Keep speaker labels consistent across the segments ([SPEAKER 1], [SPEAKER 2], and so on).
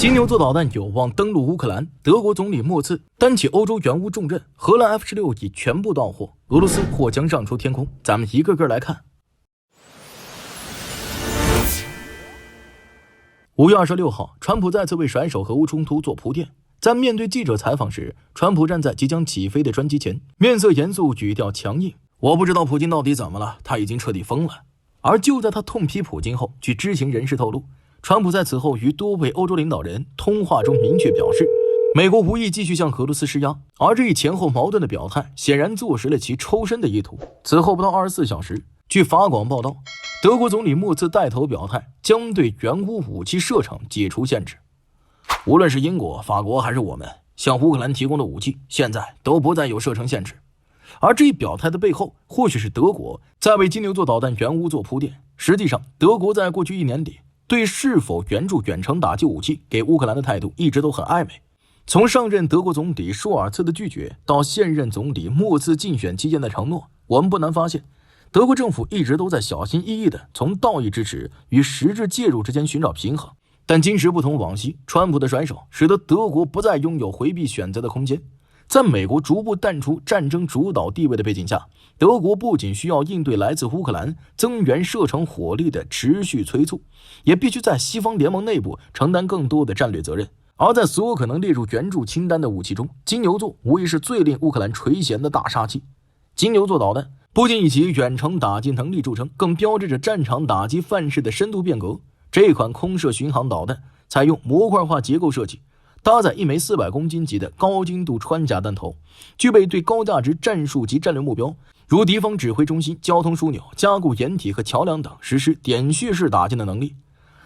[SPEAKER 1] 金牛座导弹有望登陆乌克兰，德国总理默茨担起欧洲援乌重任，荷兰 F-16已全部到货，俄罗斯或将上出天空。咱们一个个来看。5月26号，川普再次为甩手核乌冲突做铺垫。在面对记者采访时，川普站在即将起飞的专机前，面色严肃，语调强硬。我不知道普京到底怎么了，他已经彻底疯了。而就在他痛批普京后，据知情人士透露，川普在此后与多位欧洲领导人通话中明确表示，美国无意继续向俄罗斯施压，而这一前后矛盾的表态显然坐实了其抽身的意图。此后不到24小时，据法广报道，德国总理默茨带头表态，将对援乌武器射程解除限制。无论是英国、法国还是我们向乌克兰提供的武器，现在都不再有射程限制。而这一表态的背后，或许是德国在为金牛座导弹援乌做铺垫。实际上，德国在过去1年里对是否援助远程打击武器给乌克兰的态度一直都很暧昧。从上任德国总理舒尔茨的拒绝，到现任总理默茨竞选期间的承诺，我们不难发现，德国政府一直都在小心翼翼地从道义支持与实质介入之间寻找平衡。但今时不同往昔，川普的甩手使得德国不再拥有回避选择的空间。在美国逐步淡出战争主导地位的背景下，德国不仅需要应对来自乌克兰增援射程火力的持续催促，也必须在西方联盟内部承担更多的战略责任。而在所有可能列入援助清单的武器中，金牛座无疑是最令乌克兰垂涎的大杀器。金牛座导弹不仅以其远程打击能力著称，更标志着战场打击范式的深度变革。这款空射巡航导弹采用模块化结构设计，搭载一枚400公斤级的高精度穿甲弹头，具备对高价值战术及战略目标，如敌方指挥中心、交通枢纽、加固掩体和桥梁等实施点穴式打击的能力。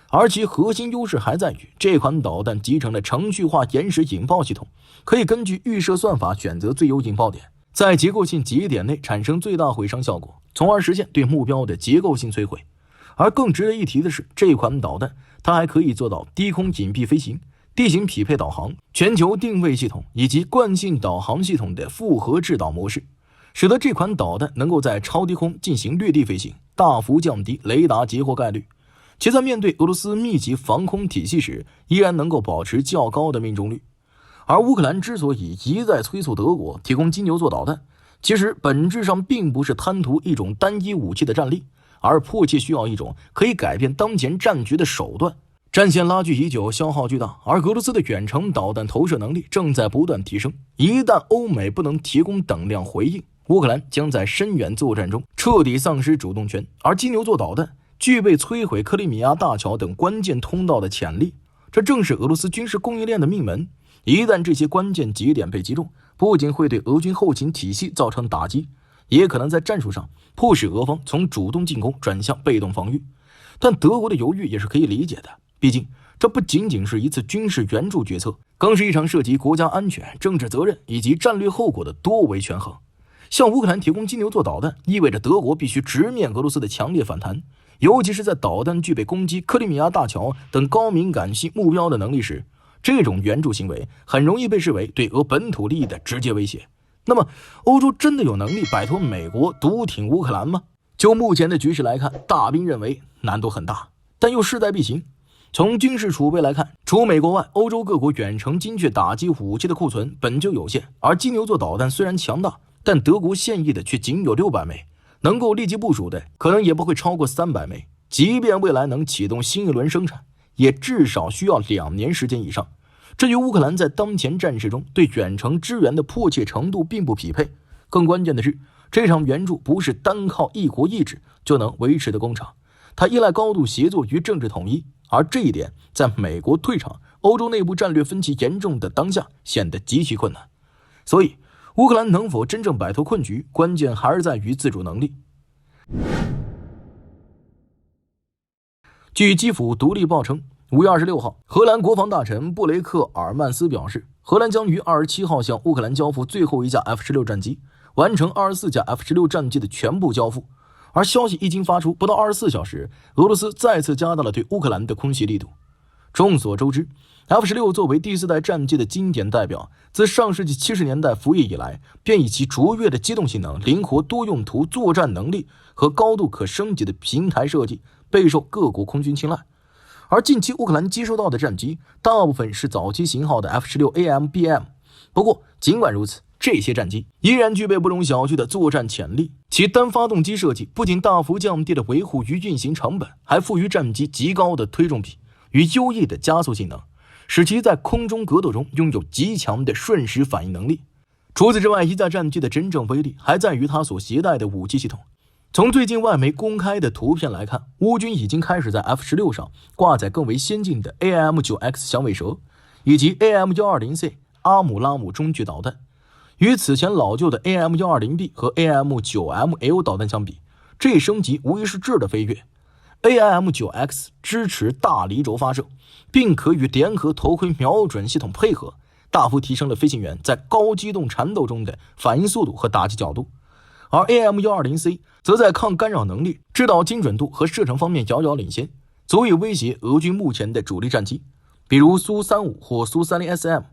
[SPEAKER 1] 而其核心优势还在于，这款导弹集成了程序化延时引爆系统，可以根据预设算法选择最优引爆点，在结构性节点内产生最大毁伤效果，从而实现对目标的结构性摧毁。而更值得一提的是，这款导弹它还可以做到低空隐蔽飞行、地形匹配导航、全球定位系统以及惯性导航系统的复合制导模式，使得这款导弹能够在超低空进行掠地飞行，大幅降低雷达截获概率，且在面对俄罗斯密集防空体系时依然能够保持较高的命中率。而乌克兰之所以一再催促德国提供金牛座导弹，其实本质上并不是贪图一种单一武器的战力，而迫切需要一种可以改变当前战局的手段。战线拉锯已久，消耗巨大，而俄罗斯的远程导弹投射能力正在不断提升。一旦欧美不能提供等量回应，乌克兰将在深远作战中彻底丧失主动权。而金牛座导弹具备摧毁克里米亚大桥等关键通道的潜力，这正是俄罗斯军事供应链的命门。一旦这些关键节点被击中，不仅会对俄军后勤体系造成打击，也可能在战术上迫使俄方从主动进攻转向被动防御。但德国的犹豫也是可以理解的，毕竟这不仅仅是一次军事援助决策，更是一场涉及国家安全、政治责任以及战略后果的多维权衡。向乌克兰提供金牛座导弹，意味着德国必须直面俄罗斯的强烈反弹，尤其是在导弹具备攻击克里米亚大桥等高敏感性目标的能力时，这种援助行为很容易被视为对俄本土利益的直接威胁。那么，欧洲真的有能力摆脱美国独挺乌克兰吗？就目前的局势来看，大兵认为难度很大，但又势在必行。从军事储备来看，除美国外，欧洲各国远程精确打击武器的库存本就有限，而金牛座导弹虽然强大，但德国现役的却仅有600枚，能够立即部署的可能也不会超过300枚。即便未来能启动新一轮生产，也至少需要2年时间以上。这与乌克兰在当前战事中对远程支援的迫切程度并不匹配。更关键的是，这场援助不是单靠一国意志就能维持的工厂，它依赖高度协作与政治统一，而这一点在美国退场、欧洲内部战略分歧严重的当下显得极其困难。所以，乌克兰能否真正摆脱困局，关键还是在于自主能力。据基辅独立报称，5月26号，荷兰国防大臣布雷克尔曼斯表示，荷兰将于27号向乌克兰交付最后一架 F-16 战机，完成24架 F-16 战机的全部交付。而消息一经发出，不到24小时，俄罗斯再次加大了对乌克兰的空袭力度。众所周知， F-16 作为第4代战机的经典代表，自上世纪70年代服役以来，便以其卓越的机动性能、灵活多用途作战能力和高度可升级的平台设计备受各国空军青睐。而近期乌克兰接收到的战机大部分是早期型号的 F-16AMBM。不过尽管如此，这些战机依然具备不容小觑的作战潜力。其单发动机设计不仅大幅降低了维护与运行成本，还赋予战机极高的推重比与优异的加速性能，使其在空中格斗中拥有极强的瞬时反应能力。除此之外，一架战机的真正威力还在于它所携带的武器系统。从最近外媒公开的图片来看，乌军已经开始在 F-16 上挂载更为先进的 AIM-9X 响尾蛇以及 AIM-120C 阿姆拉姆中距导弹。与此前老旧的 AIM-120B 和 AIM-9ML 导弹相比，这一升级无疑是质的飞跃。AIM-9X 支持大离轴发射，并可与联合头盔瞄准系统配合，大幅提升了飞行员在高机动缠斗中的反应速度和打击角度。而 AIM-120C 则在抗干扰能力、制导精准度和射程方面遥遥领先，足以威胁俄军目前的主力战机，比如苏35或苏 30SM。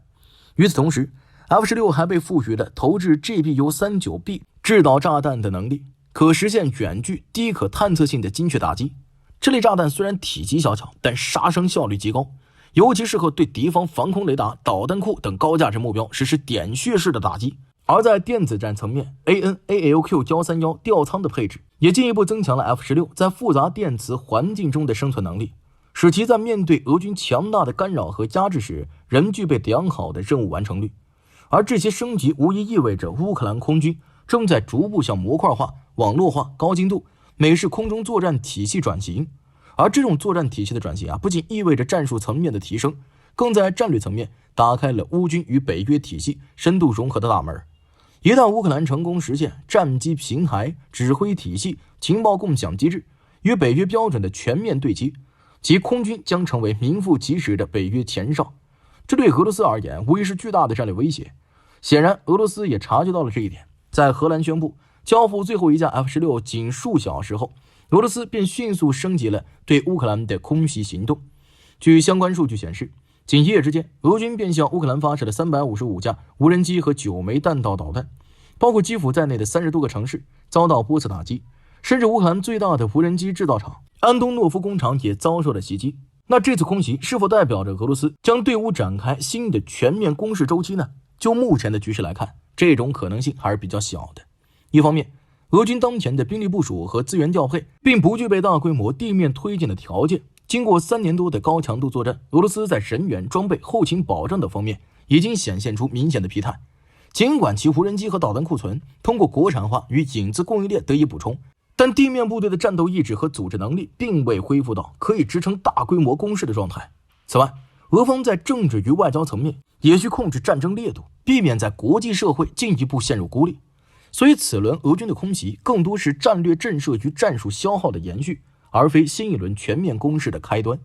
[SPEAKER 1] 与此同时， F-16 还被赋予了投掷 GBU-39B 制导炸弹的能力，可实现远距低可探测性的精确打击。这类炸弹虽然体积小巧，但杀伤效率极高，尤其适合对敌方防空雷达、导弹库等高价值目标实施点穴式的打击。而在电子战层面， AN/ALQ-931 吊舱的配置也进一步增强了 F-16 在复杂电磁环境中的生存能力，使其在面对俄军强大的干扰和压制时仍具备良好的任务完成率。而这些升级无疑意味着乌克兰空军正在逐步向模块化、网络化、高精度美式空中作战体系转型。而这种作战体系的转型不仅意味着战术层面的提升，更在战略层面打开了乌军与北约体系深度融合的大门。一旦乌克兰成功实现战机平台、指挥体系、情报共享机制与北约标准的全面对接，其空军将成为名副其实的北约前哨。这对俄罗斯而言无疑是巨大的战略威胁。显然，俄罗斯也察觉到了这一点。在荷兰宣布交付最后一架 F-16仅数小时后，俄罗斯便迅速升级了对乌克兰的空袭行动。据相关数据显示，仅一夜之间，俄军便向乌克兰发射了355架无人机和9枚弹道导弹，包括基辅在内的30多个城市遭到波次打击，甚至乌克兰最大的无人机制造厂安东诺夫工厂也遭受了袭击。那这次空袭是否代表着俄罗斯将对乌展开新的全面攻势周期呢？就目前的局势来看，这种可能性还是比较小的。一方面，俄军当前的兵力部署和资源调配并不具备大规模地面推进的条件。经过3年多的高强度作战，俄罗斯在人员、装备、后勤保障等方面已经显现出明显的疲态。尽管其无人机和导弹库存通过国产化与影子供应链得以补充，但地面部队的战斗意志和组织能力并未恢复到可以支撑大规模攻势的状态。此外，俄方在政治与外交层面也需控制战争烈度，避免在国际社会进一步陷入孤立。所以此轮俄军的空袭更多是战略震慑与战术消耗的延续，而非新一轮全面攻势的开端。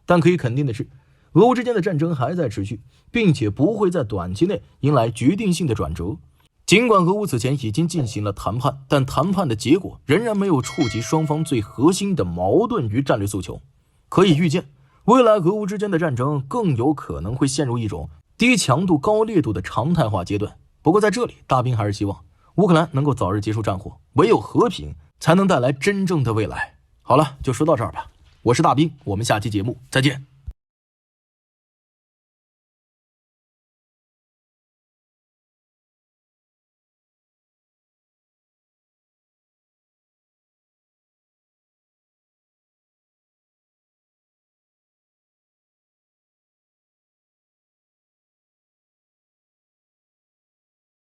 [SPEAKER 1] 但可以肯定的是，俄乌之间的战争还在持续，并且不会在短期内迎来决定性的转折。尽管俄乌此前已经进行了谈判，但谈判的结果仍然没有触及双方最核心的矛盾与战略诉求。可以预见，未来俄乌之间的战争更有可能会陷入一种低强度高烈度的常态化阶段。不过在这里，大兵还是希望乌克兰能够早日结束战火，唯有和平才能带来真正的未来。好了，就说到这儿吧。我是大兵，我们下期节目再见。